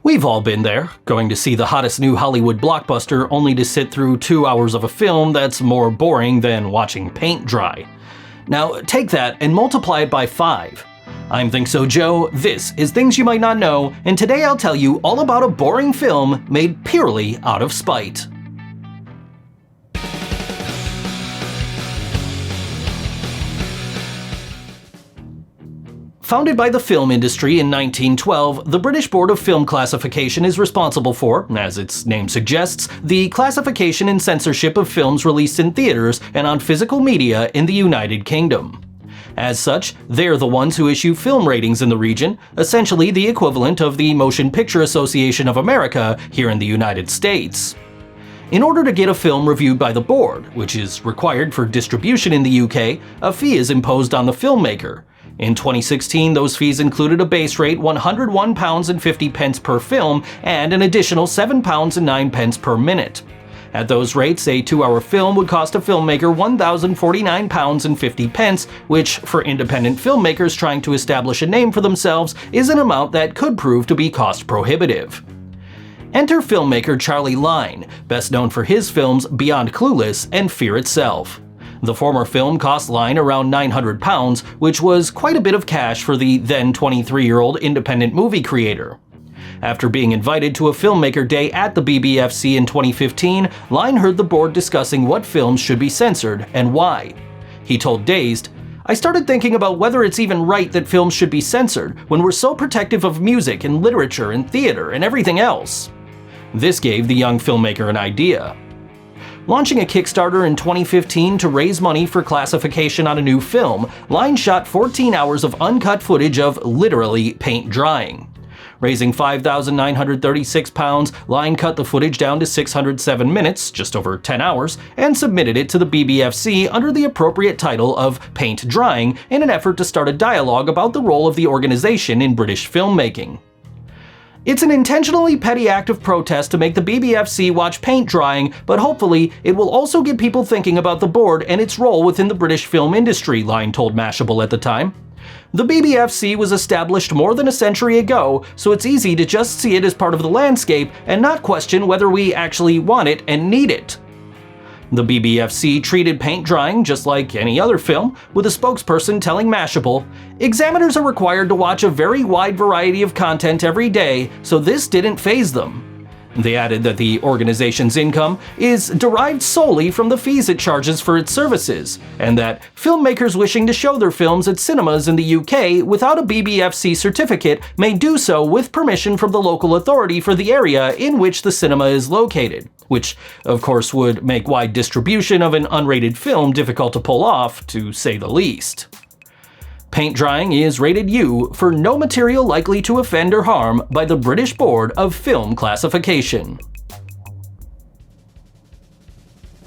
We've all been there, going to see the hottest new Hollywood blockbuster only to sit through 2 hours of a film that's more boring than watching paint dry. Now, take that and multiply it by 5. I'm ThinkSoJoE, this is Things You Might Not Know, and today I'll tell you all about a boring film made purely out of spite. Founded by the film industry in 1912, the British Board of Film Classification is responsible for, as its name suggests, the classification and censorship of films released in theaters and on physical media in the United Kingdom. As such, they're the ones who issue film ratings in the region, essentially the equivalent of the Motion Picture Association of America here in the United States. In order to get a film reviewed by the board, which is required for distribution in the UK, a fee is imposed on the filmmaker. In 2016, those fees included a base rate £101.50 per film and an additional £7.09 per minute. At those rates, a 2-hour film would cost a filmmaker £1,049.50, which, for independent filmmakers trying to establish a name for themselves, is an amount that could prove to be cost prohibitive. Enter filmmaker Charlie Lyne, best known for his films Beyond Clueless and Fear Itself. The former film cost Lyne around £900, which was quite a bit of cash for the then 23-year-old independent movie creator. After being invited to a filmmaker day at the BBFC in 2015, Lyne heard the board discussing what films should be censored and why. He told Dazed, "I started thinking about whether it's even right that films should be censored when we're so protective of music and literature and theater and everything else." This gave the young filmmaker an idea. Launching a Kickstarter in 2015 to raise money for classification on a new film, Lyne shot 14 hours of uncut footage of literally paint drying. Raising £5,936, Lyne cut the footage down to 607 minutes, just over 10 hours, and submitted it to the BBFC under the appropriate title of Paint Drying in an effort to start a dialogue about the role of the organization in British filmmaking. It's an intentionally petty act of protest to make the BBFC watch paint drying, but hopefully it will also get people thinking about the board and its role within the British film industry, Lyne told Mashable at the time. The BBFC was established more than a century ago, so it's easy to just see it as part of the landscape and not question whether we actually want it and need it. The BBFC treated paint drying just like any other film, with a spokesperson telling Mashable, "Examiners are required to watch a very wide variety of content every day, so this didn't faze them." They added that the organization's income is derived solely from the fees it charges for its services, and that filmmakers wishing to show their films at cinemas in the UK without a BBFC certificate may do so with permission from the local authority for the area in which the cinema is located, which of course would make wide distribution of an unrated film difficult to pull off, to say the least. Paint drying is rated U for no material likely to offend or harm by the British Board of Film Classification.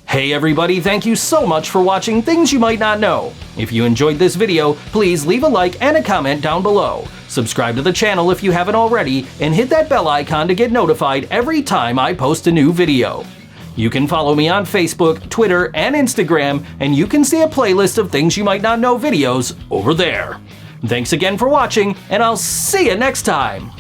Hey everybody, thank you so much for watching Things You Might Not Know. If you enjoyed this video, please leave a like and a comment down below. Subscribe to the channel if you haven't already, and hit that bell icon to get notified every time I post a new video. You can follow me on Facebook, Twitter, and Instagram, and you can see a playlist of Things You Might Not Know videos over there. Thanks again for watching, and I'll see you next time!